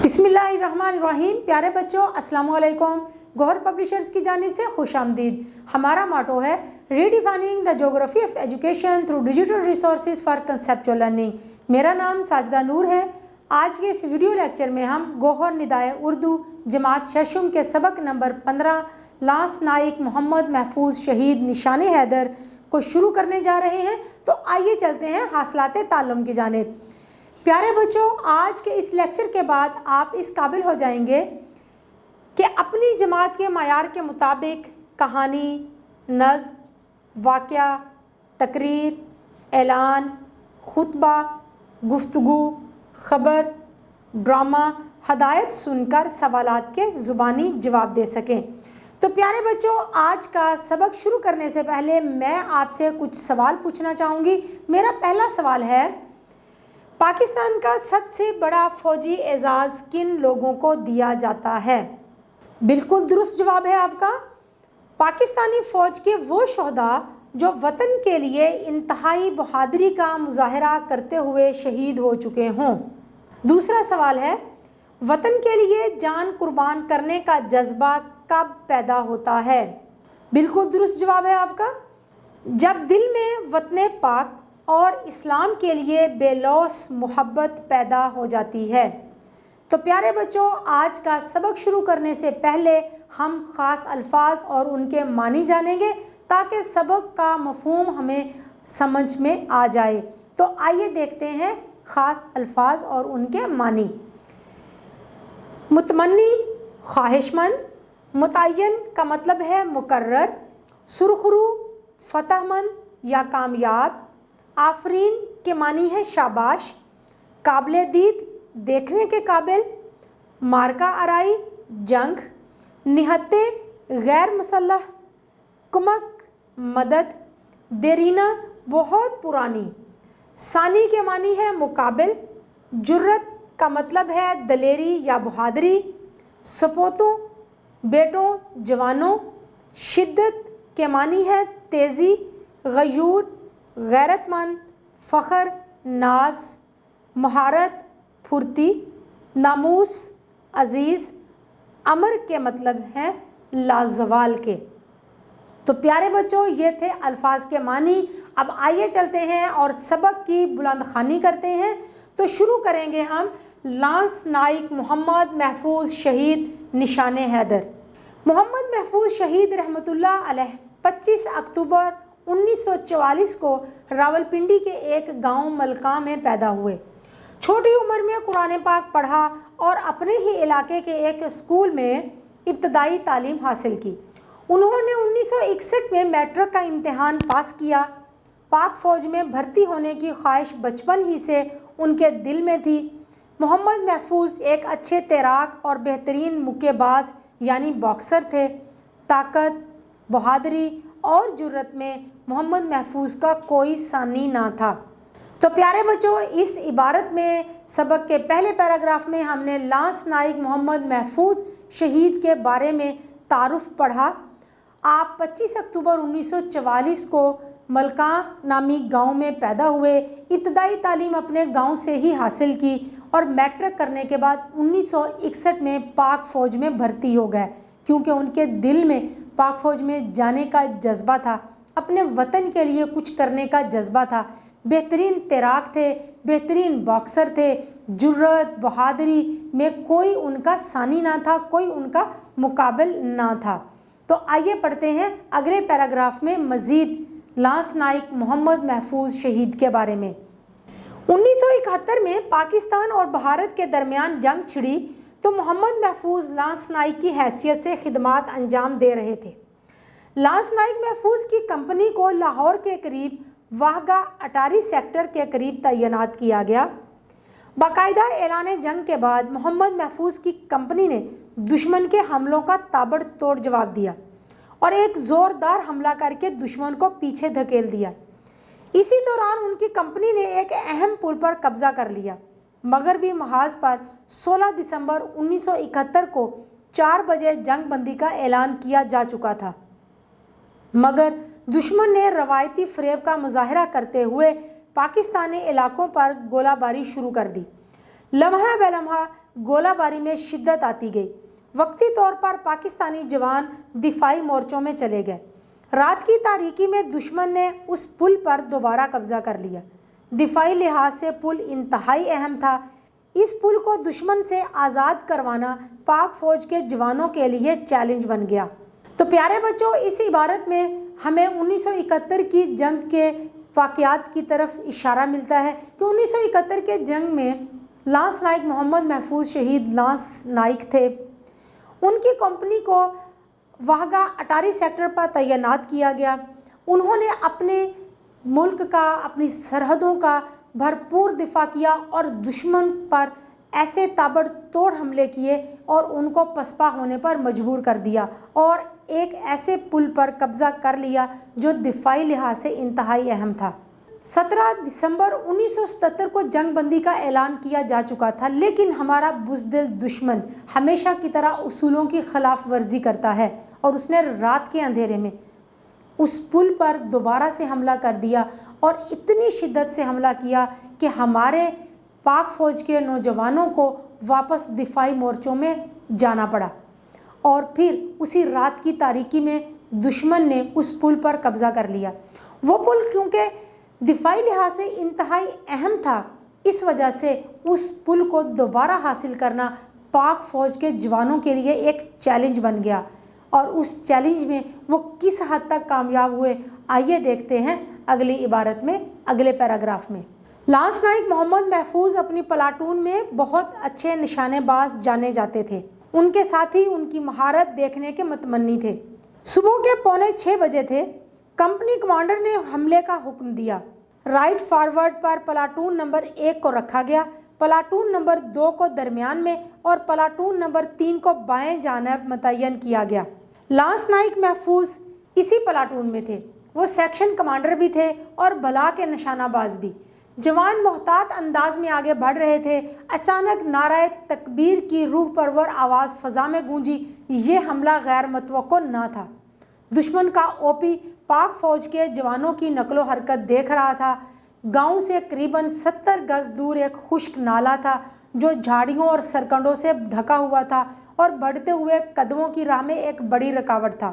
बिस्मिल्लाहिर्रहमानिर्रहीम। प्यारे बच्चों, अस्सलाम वालेकुम। गौहर पब्लिशर्स की जानिब से खुश आमदीद। हमारा मोटो है redefining the geography of education through digital resources for conceptual learning. मेरा नाम साजिदा नूर है। आज के इस वीडियो लेक्चर में हम गौहर निदाए उर्दू जमात शशुम के सबक नंबर 15 लांस नाइक मोहम्मद महफूज शहीद निशान हैदर को शुरू करने जा रहे हैं। तो आइए चलते हैं हासिलात ताल्लुम की जानिब। प्यारे बच्चों, आज के इस लेक्चर के बाद आप इस काबिल हो जाएंगे कि अपनी जमात के मायार के मुताबिक कहानी, नज़्म, वाक़या, तकरीर, ऐलान, खुतबा, गुफ्तगू, ख़बर, ड्रामा, हदायत सुनकर सवालात के ज़ुबानी जवाब दे सकें। तो प्यारे बच्चों, आज का सबक शुरू करने से पहले मैं आपसे कुछ सवाल पूछना चाहूँगी। मेरा पहला सवाल है, पाकिस्तान का सबसे बड़ा फ़ौजी एजाज़ किन लोगों को दिया जाता है? बिल्कुल दुरुस्त जवाब है आपका। पाकिस्तानी फ़ौज के वो शोहदा जो वतन के लिए इंतहाई बहादुरी का मुजाहरा करते हुए शहीद हो चुके हों। दूसरा सवाल है, वतन के लिए जान कुर्बान करने का जज्बा कब पैदा होता है? बिल्कुल दुरुस्त जवाब है आपका। जब दिल में वतन पाक और इस्लाम के लिए बेलौस मोहब्बत पैदा हो जाती है। तो प्यारे बच्चों, आज का सबक शुरू करने से पहले हम ख़ास अल्फाज और उनके मानी जानेंगे ताकि सबक का मफ़हूम हमें समझ में आ जाए। तो आइए देखते हैं ख़ास अल्फाज और उनके मानी। मुतमन्नी ख्वाहिशमंद, मुतय्यन का मतलब है मुकर्रर, सुरखरू फतहमंद या कामयाब, आफरीन के मानी है शाबाश, काबिल दीद देखने के काबिल, मार्का आराई जंग, निहत्ते गैर मुसल्लह, कुमक मदद, देरीना बहुत पुरानी, सानी के मानी है मुकाबिल, जुर्रत का मतलब है दलेरी या बहादुरी, सपोतों बेटों जवानों, शिद्दत के मानी है तेज़ी, गयूर गैरतमंद, फ़ख्र नाज, महारत फुर्ती, नामूस अज़ीज़, अमर के मतलब हैं लाजवाल के। तो प्यारे बच्चों, ये थे अल्फाज के मानी। अब आइए चलते हैं और सबक की बुलंद ख़ानी करते हैं। तो शुरू करेंगे हम लांस नाइक मोहम्मद महफूज शहीद निशान हैदर। मोहम्मद महफूज शहीद रहमतुल्लाह अलैह 25 अक्टूबर 1944 को रावलपिंडी के एक गांव मलका में पैदा हुए। छोटी उम्र में कुरान पाक पढ़ा और अपने ही इलाके के एक स्कूल में इब्तदाई तालीम हासिल की। उन्होंने 1961 में मैट्रिक का इम्तिहान पास किया। पाक फ़ौज में भर्ती होने की ख्वाहिश बचपन ही से उनके दिल में थी। मोहम्मद महफूज एक अच्छे तैराक और बेहतरीन मुक्केबाज यानी बॉक्सर थे। ताकत, बहादुरी और जुर्रत में मोहम्मद महफूज का कोई सानी ना था। तो प्यारे बच्चों, इस इबारत में सबक के पहले पैराग्राफ में हमने लांस नाइक मोहम्मद महफूज शहीद के बारे में तारुफ पढ़ा। आप 25 अक्टूबर 1944 को मलका नामी गांव में पैदा हुए। इब्तदाई तालीम अपने गांव से ही हासिल की और मैट्रिक करने के बाद 1961 में पाक फ़ौज में भर्ती हो गए, क्योंकि उनके दिल में पाक फ़ौज में जाने का जज्बा था, अपने वतन के लिए कुछ करने का जज्बा था। बेहतरीन तैराक थे, बेहतरीन बॉक्सर थे। जुर्रत बहादुरी में कोई उनका सानी ना था, कोई उनका मुकाबिल ना था। तो आइए पढ़ते हैं अगले पैराग्राफ में मज़ीद लांस नाइक मोहम्मद महफूज शहीद के बारे में। 1971 में पाकिस्तान और भारत के दरमियान जंग छिड़ी तो मोहम्मद महफूज लांस नाइक की हैसियत से खिदमात अंजाम दे रहे थे। लांस नाइक महफूज की कंपनी को लाहौर के करीब वाहगा अटारी सेक्टर के करीब तैनात किया गया। बाकायदा ऐलान जंग के बाद मोहम्मद महफूज की कंपनी ने दुश्मन के हमलों का ताबड़तोड़ जवाब दिया और एक ज़ोरदार हमला करके दुश्मन को पीछे धकेल दिया। इसी दौरान उनकी कंपनी ने एक अहम पुल पर कब्जा कर लिया। मगरबी महाज पर 16 दिसंबर 1971 को 4 बजे जंग बंदी का ऐलान किया जा चुका था, मगर दुश्मन ने रवायती फरेब का मुजाहरा करते हुए पाकिस्तानी इलाकों पर गोलाबारी शुरू कर दी। लम्हा बेलम्हा गोला बारी में शिद्दत आती गई। वक्ती तौर पर पाकिस्तानी जवान दिफाई मोर्चों में चले गए। रात की तारीकी में दुश्मन ने उस पुल पर दोबारा कब्जा कर लिया। दिफाई लिहाज से पुल इंतहाई अहम था। इस पुल को दुश्मन से आज़ाद करवाना पाक फौज के जवानों के लिए चैलेंज बन गया। तो प्यारे बच्चों, इस इबारत में हमें 1971 की जंग के वाक़यात की तरफ इशारा मिलता है कि 1971 के जंग में लांस नाइक मोहम्मद महफूज शहीद लांस नाइक थे। उनकी कंपनी को वाहगा अटारी सेक्टर पर तैनात किया गया। उन्होंने अपने मुल्क का, अपनी सरहदों का भरपूर दिफा किया और दुश्मन पर ऐसे ताबड़तोड़ हमले किए और उनको पसपा होने पर मजबूर कर दिया और एक ऐसे पुल पर कब्जा कर लिया जो दिफाई लिहाज से इंतहाई अहम था। 17 दिसंबर 1977 को जंग बंदी का ऐलान किया जा चुका था, लेकिन हमारा बुज़दिल दुश्मन हमेशा की तरह उसूलों की खिलाफ वर्जी करता है और उसने रात के अंधेरे में उस पुल पर दोबारा से हमला कर दिया और इतनी शिद्दत से हमला किया कि हमारे पाक फ़ौज के नौजवानों को वापस दिफाई मोर्चों में जाना पड़ा। और फिर उसी रात की तारीकी में दुश्मन ने उस पुल पर कब्ज़ा कर लिया। वो पुल क्योंकि दिफाई लिहाज से इंतहाई अहम था, इस वजह से उस पुल को दोबारा हासिल करना पाक फ़ौज के जवानों के लिए एक चैलेंज बन गया। और उस चैलेंज में वो किस हद तक कामयाब हुए, आइए देखते हैं अगली इबारत में, अगले पैराग्राफ में। लांस नाइक मोहम्मद महफूज अपनी प्लाटून में बहुत अच्छे निशानेबाज जाने जाते थे। उनके साथी उनकी महारत देखने के मतमन्नी थे। सुबह के 5:45 बजे थे। कंपनी कमांडर ने हमले का हुक्म दिया। राइट फॉरवर्ड पर प्लाटून नंबर 1 को रखा गया, प्लाटून नंबर 2 को दरमियान में और प्लाटून नंबर 3 को बाएं जानिब मुतय्यन किया गया। लांस नाइक महफूज इसी प्लाटून में थे। वो सेक्शन कमांडर भी थे और बला के निशानाबाज भी। जवान मोहतात अंदाज में आगे बढ़ रहे थे। अचानक नाराए तकबीर की रूह परवर आवाज़ फ़ज़ा में गूंजी। ये हमला गैर मतवक्को न था। दुश्मन का ओपी पाक फ़ौज के जवानों की नकलो हरकत देख रहा था। गांव से करीबन 70 गज़ दूर एक खुश्क नाला था जो झाड़ियों और सरकंडों से ढका हुआ था और बढ़ते हुए कदमों की राह में एक बड़ी रुकावट था।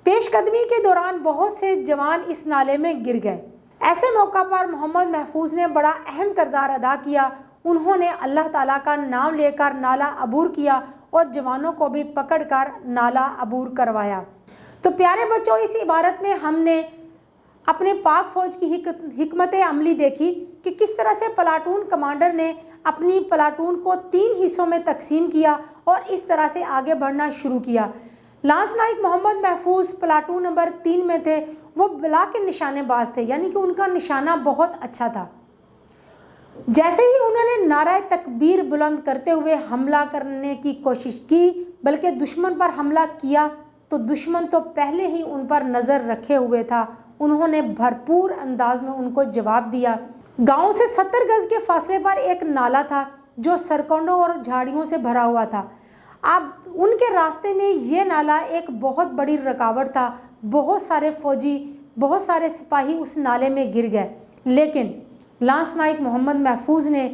पेशकदमी के दौरान बहुत से जवान इस नाले में गिर गए। ऐसे मौका पर मोहम्मद महफूज ने बड़ा अहम किरदार अदा किया। उन्होंने अल्लाह ताला का नाम लेकर नाला अबूर किया और जवानों को भी पकड़कर नाला अबूर करवाया। तो प्यारे बच्चों, इस इबारत में हमने अपने पाक फ़ौज की हिकमत अमली देखी कि किस तरह से प्लाटून कमांडर ने अपनी प्लाटून को 3 हिस्सों में तकसीम किया और इस तरह से आगे बढ़ना शुरू किया। लांस नाइक मोहम्मद महफूज प्लाटून नंबर 3 में थे। वो बला के निशानेबाज थे, यानी कि उनका निशाना बहुत अच्छा था। जैसे ही उन्होंने नारा तकबीर बुलंद करते हुए हमला करने की कोशिश की, बल्कि दुश्मन पर हमला किया, तो दुश्मन तो पहले ही उन पर नज़र रखे हुए था। उन्होंने भरपूर अंदाज में उनको जवाब दिया। गांव से 70 गज के फासले पर एक नाला था जो सरकंडों और झाड़ियों से भरा हुआ था। अब उनके रास्ते में ये नाला एक बहुत बड़ी रुकावट था। बहुत सारे फौजी, बहुत सारे सिपाही उस नाले में गिर गए, लेकिन लांस नाइक मोहम्मद महफूज ने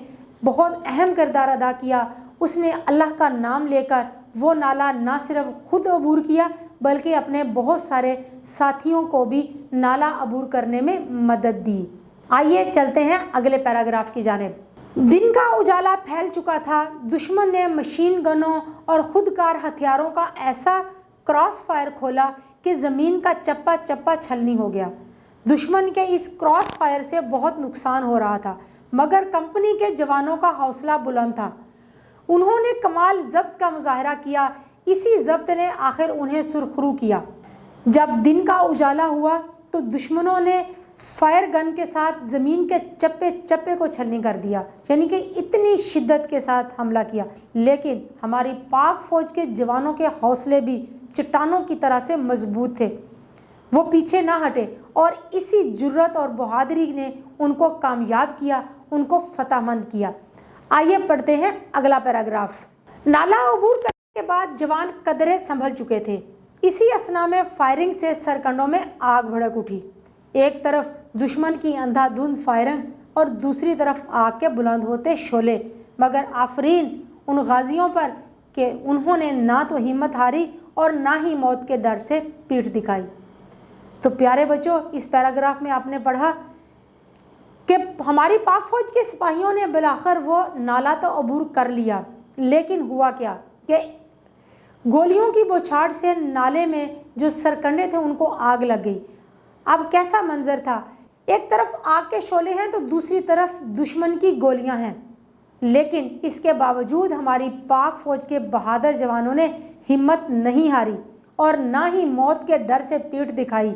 बहुत अहम किरदार अदा किया। उसने अल्लाह का नाम लेकर वो नाला ना सिर्फ खुद अबूर किया, बल्कि अपने बहुत सारे साथियों को भी नाला अबूर करने में मदद दी। आइए चलते हैं अगले पैराग्राफ की जानिब। दिन का उजाला फैल चुका था। दुश्मन ने मशीन गनों और खुदकार हथियारों का ऐसा क्रॉस फायर खोला कि ज़मीन का चप्पा चप्पा छलनी हो गया। दुश्मन के इस क्रॉस फायर से बहुत नुकसान हो रहा था, मगर कंपनी के जवानों का हौसला बुलंद था। उन्होंने कमाल ज़ब्त का मुजाहरा किया। इसी ज़ब्त ने आखिर उन्हें सुरखरू किया। जब दिन का उजाला हुआ तो दुश्मनों ने फायर गन के साथ ज़मीन के चप्पे चप्पे को छलनी कर दिया, यानी कि इतनी शिद्दत के साथ हमला किया। लेकिन हमारी पाक फ़ौज के जवानों के हौसले भी चट्टानों की तरह से मजबूत थे। वो पीछे ना हटे और इसी जुर्रत और बहादुरी ने उनको कामयाब किया, उनको फतहमंद किया। आइए पढ़ते हैं अगला पैराग्राफ। नाला अबूर करने के बाद जवान कदरे संभल चुके थे। इसी असना में फायरिंग से सरकंडों में आग भड़क उठी। एक तरफ दुश्मन की अंधाधुंध फायरिंग और दूसरी तरफ आग के बुलंद होते शोले, मगर आफरीन उन गाजियों पर कि उन्होंने ना तो हिम्मत हारी और ना ही मौत के डर से पीठ दिखाई। तो प्यारे बच्चों, इस पैराग्राफ में आपने पढ़ा कि हमारी पाक फौज के सिपाहियों ने बिलाखिर वो नाला तो अबूर कर लिया, लेकिन हुआ क्या कि गोलियों की बौछार से नाले में जो सरकंडे थे उनको आग लग गई। अब कैसा मंजर था, एक तरफ आग के शोले हैं तो दूसरी तरफ दुश्मन की गोलियां हैं, लेकिन इसके बावजूद हमारी पाक फौज के बहादुर जवानों ने हिम्मत नहीं हारी और ना ही मौत के डर से पीठ दिखाई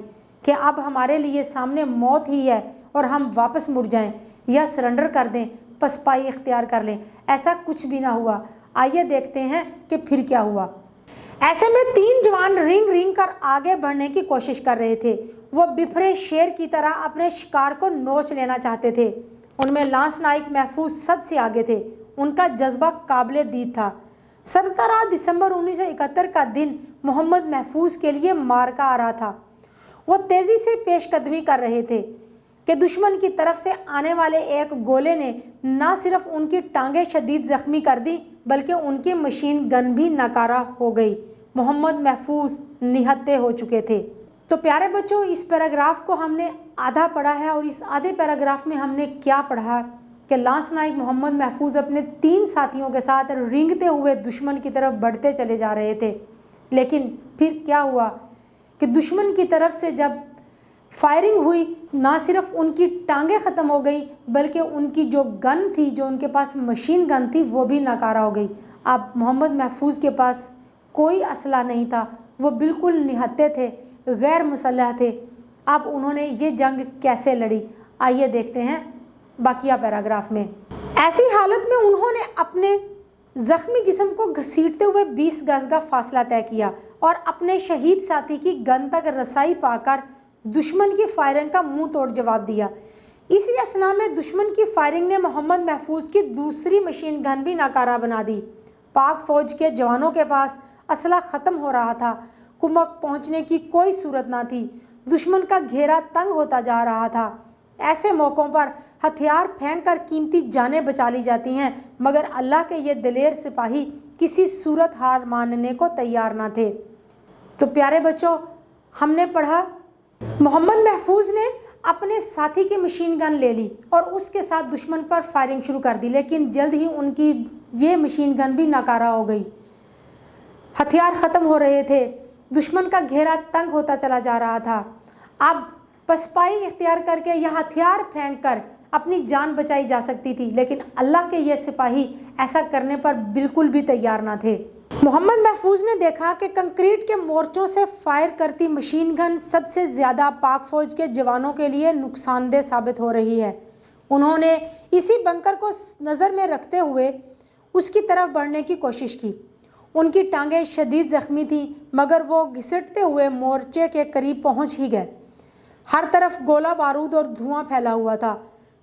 कि अब हमारे लिए सामने मौत ही है और हम वापस मुड़ जाएं या सरेंडर कर दें, पसपाई इख्तियार कर लें। ऐसा कुछ भी ना हुआ। आइए देखते हैं कि फिर क्या हुआ। ऐसे में 3 जवान रिंग कर आगे बढ़ने की कोशिश कर रहे थे। वो बिफरे शेर की तरह अपने शिकार को नोच लेना चाहते थे। उनमें लांस नाइक महफूज सबसे आगे थे। उनका जज्बा काबिले दीद था। 17 दिसंबर 1971 का दिन मोहम्मद महफूज के लिए मार्का आ रहा था। वो तेज़ी से पेशकदमी कर रहे थे कि दुश्मन की तरफ से आने वाले एक गोले ने न सिर्फ उनकी टांगें शदीद ज़ख्मी कर दी, बल्कि उनकी मशीन गन भी नाकारा हो गई। मोहम्मद महफूज निहत्थे हो चुके थे। तो प्यारे बच्चों, इस पैराग्राफ को हमने आधा पढ़ा है और इस आधे पैराग्राफ में हमने क्या पढ़ा कि लांस नाइक मोहम्मद महफूज अपने 3 साथियों के साथ रेंगते हुए दुश्मन की तरफ बढ़ते चले जा रहे थे। लेकिन फिर क्या हुआ कि दुश्मन की तरफ से जब फायरिंग हुई, ना सिर्फ उनकी टांगें ख़त्म हो गई, बल्कि उनकी जो गन थी, जो उनके पास मशीन गन थी, वो भी नाकारा हो गई। अब मोहम्मद महफूज के पास कोई असला नहीं था, वो बिल्कुल निहत्थे थे, गैर मुसल्लह थे। अब उन्होंने ये जंग कैसे लड़ी, आइए देखते हैं बाकिया पैराग्राफ में। ऐसी हालत में उन्होंने अपने ज़ख्मी जिस्म को घसीटते हुए 20 गज का फासला तय किया और अपने शहीद साथी की गन तक रसाई पाकर दुश्मन की फायरिंग का मुंह तोड़ जवाब दिया। इसी असना में दुश्मन की फायरिंग ने मोहम्मद महफूज की दूसरी मशीन गन भी नाकारा बना दी। पाक फौज के जवानों के पास असला ख़त्म हो रहा था, कुमक पहुंचने की कोई सूरत ना थी, दुश्मन का घेरा तंग होता जा रहा था। ऐसे मौक़ों पर हथियार फेंक कर कीमती जानें बचा ली जाती हैं, मगर अल्लाह के ये दिलेर सिपाही किसी सूरत हार मानने को तैयार ना थे। तो प्यारे बच्चों, हमने पढ़ा मोहम्मद महफूज ने अपने साथी की मशीन गन ले ली और उसके साथ दुश्मन पर फायरिंग शुरू कर दी, लेकिन जल्द ही उनकी ये मशीन गन भी नाकारा हो गई। हथियार ख़त्म हो रहे थे, दुश्मन का घेरा तंग होता चला जा रहा था। अब पसपाई इख्तियार करके यह हथियार फेंक कर अपनी जान बचाई जा सकती थी, लेकिन अल्लाह के ये सिपाही ऐसा करने पर बिल्कुल भी तैयार ना थे। मोहम्मद महफूज ने देखा कि कंक्रीट के मोर्चों से फायर करती मशीन गन सबसे ज़्यादा पाक फौज के जवानों के लिए नुकसानदेह साबित हो रही है। उन्होंने इसी बंकर को नज़र में रखते हुए उसकी तरफ बढ़ने की कोशिश की। उनकी टांगें शदीद ज़ख्मी थी, मगर वो घिसटते हुए मोर्चे के करीब पहुंच ही गए। हर तरफ गोला बारूद और धुआं फैला हुआ था।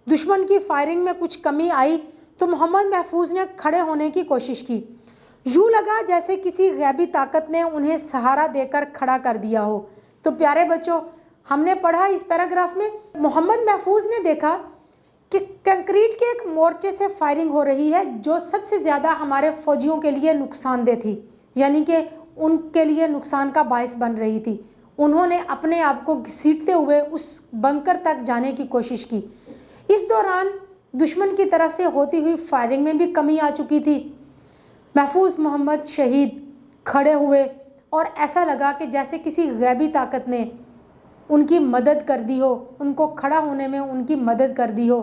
दुश्मन की फायरिंग में कुछ कमी आई तो मोहम्मद महफूज ने खड़े होने की कोशिश की। यूँ लगा जैसे किसी गैबी ताकत ने उन्हें सहारा देकर खड़ा कर दिया हो। तो प्यारे बच्चों, हमने पढ़ा इस पैराग्राफ में मोहम्मद महफूज ने देखा कि कंक्रीट के एक मोर्चे से फायरिंग हो रही है जो सबसे ज़्यादा हमारे फौजियों के लिए नुकसानदेह थी, यानी कि उनके लिए नुकसान का बायस बन रही थी। उन्होंने अपने आप को घसीटते हुए उस बंकर तक जाने की कोशिश की। इस दौरान दुश्मन की तरफ से होती हुई फायरिंग में भी कमी आ चुकी थी। महफूज मोहम्मद शहीद खड़े हुए और ऐसा लगा कि जैसे किसी गैबी ताकत ने उनकी मदद कर दी हो, उनको खड़ा होने में उनकी मदद कर दी हो।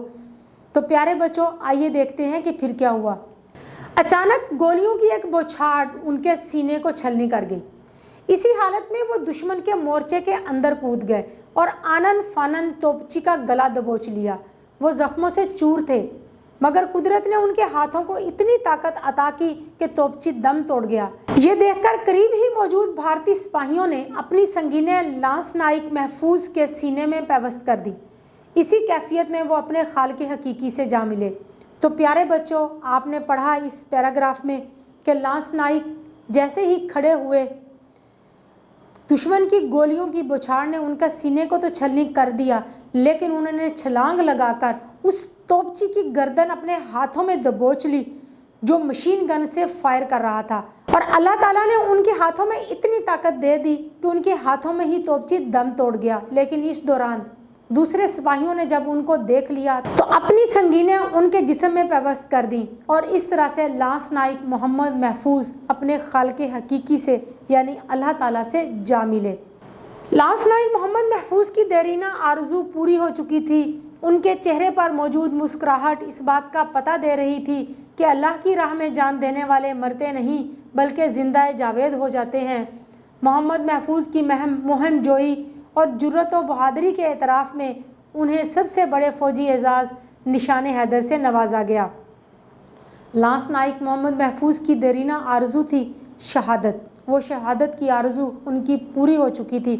तो प्यारे बच्चों, आइए देखते हैं कि फिर क्या हुआ। अचानक गोलियों की एक बौछार उनके सीने को छलनी कर गई। इसी हालत में वो दुश्मन के मोर्चे के अंदर कूद गए और आनन फानन तोपची का गला दबोच लिया। वो जख्मों से चूर थे, मगर कुदरत ने उनके हाथों को इतनी ताकत अता की कि तोपची दम तोड़ गया। ये देखकर करीब ही मौजूद भारतीय सिपाहियों ने अपनी संगीनें लांस नाइक महफूज के सीने में पैवस्त कर दी। इसी कैफियत में वो अपने खालिक हकीकी से जा मिले। तो प्यारे बच्चों, आपने पढ़ा इस पैराग्राफ में कि लांस नाइक जैसे ही खड़े हुए, दुश्मन की गोलियों की बौछार ने उनका सीने को तो छलनी कर दिया, लेकिन उन्होंने छलांग लगाकर उस तोपची की गर्दन अपने हाथों में दबोच ली। جو مشین گن سے فائر کر رہا تھا، اور اللہ تعالیٰ نے ان کے ہاتھوں میں اتنی طاقت دے دی کہ ان کے ہاتھوں میں ہی توپچی دم توڑ گیا۔ لیکن اس دوران دوسرے سپاہیوں نے جب ان کو دیکھ لیا تو اپنی سنگینیاں ان کے جسم میں پیوست کر دیں، اور اس طرح سے لانس نائک محمد محفوظ اپنے خالق حقیقی سے یعنی اللہ تعالیٰ سے جا ملے۔ لانس نائک محمد محفوظ کی دیرینہ آرزو پوری ہو چکی تھی۔ ان کے چہرے پر موجود مسکراہٹ اس بات کا پتہ دے رہی تھی کہ اللہ کی راہ میں جان دینے والے مرتے نہیں بلکہ زندہ جاوید ہو جاتے ہیں۔ محمد محفوظ کی مہم جوئی اور جرأت و بہادری کے اعتراف میں انہیں سب سے بڑے فوجی اعزاز نشان حیدر سے نوازا گیا۔ لانس نائک محمد محفوظ کی دیرینہ آرزو تھی شہادت۔ وہ شہادت کی آرزو ان کی پوری ہو چکی تھی،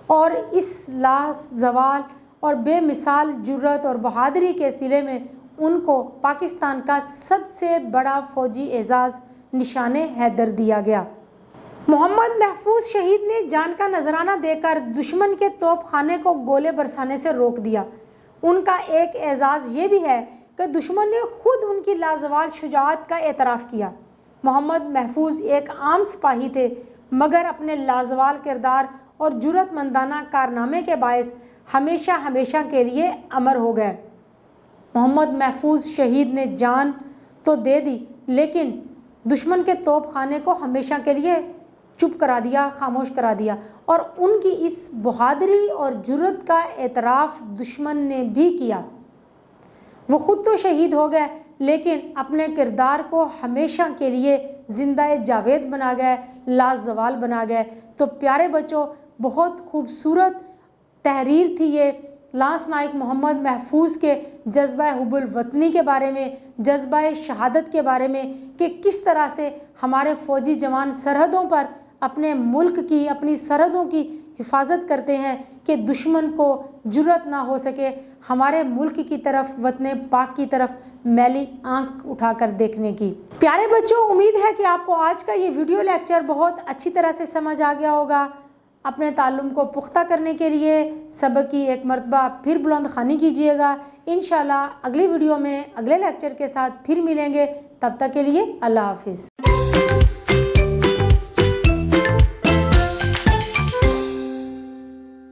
اور اس لازوال اور بے مثال جرأت اور بہادری کے صلے میں ان کو پاکستان کا سب سے بڑا فوجی اعزاز نشان حیدر دیا گیا۔ محمد محفوظ شہید نے جان کا نذرانہ دے کر دشمن کے توپ خانے کو گولے برسانے سے روک دیا۔ ان کا ایک اعزاز یہ بھی ہے کہ دشمن نے خود ان کی لازوال شجاعت کا اعتراف کیا۔ محمد محفوظ ایک عام سپاہی تھے، مگر اپنے لازوال کردار اور جرأت مندانہ کارنامے کے باعث ہمیشہ کے لیے امر ہو گئے۔ محمد محفوظ شہید نے جان تو دے دی، لیکن دشمن کے توپ خانے کو ہمیشہ کے لیے چپ کرا دیا، خاموش کرا دیا، اور ان کی اس بہادری اور جرأت کا اعتراف دشمن نے بھی کیا۔ وہ خود تو شہید ہو گئے، لیکن اپنے کردار کو ہمیشہ کے لیے زندہ جاوید بنا گئے، لازوال بنا گئے۔ تو پیارے بچوں، بہت خوبصورت تحریر تھی یہ لانس نائک محمد محفوظ کے جذبہ حب الوطنی کے بارے میں، جذبہ شہادت کے بارے میں، کہ کس طرح سے ہمارے فوجی جوان سرحدوں پر اپنے ملک کی، اپنی سرحدوں کی حفاظت کرتے ہیں کہ دشمن کو جرأت نہ ہو سکے ہمارے ملک کی طرف، وطن پاک کی طرف میلی آنکھ اٹھا کر دیکھنے کی۔ پیارے بچوں، امید ہے کہ آپ کو آج کا یہ ویڈیو لیکچر بہت اچھی طرح سے سمجھ آ گیا ہوگا۔ اپنے تعلم کو پختہ کرنے کے لیے سبق کی ایک مرتبہ پھر بلند خوانی کیجیے گا۔ انشاءاللہ اگلی ویڈیو میں اگلے لیکچر کے ساتھ پھر ملیں گے۔ تب تک کے لیے اللہ حافظ۔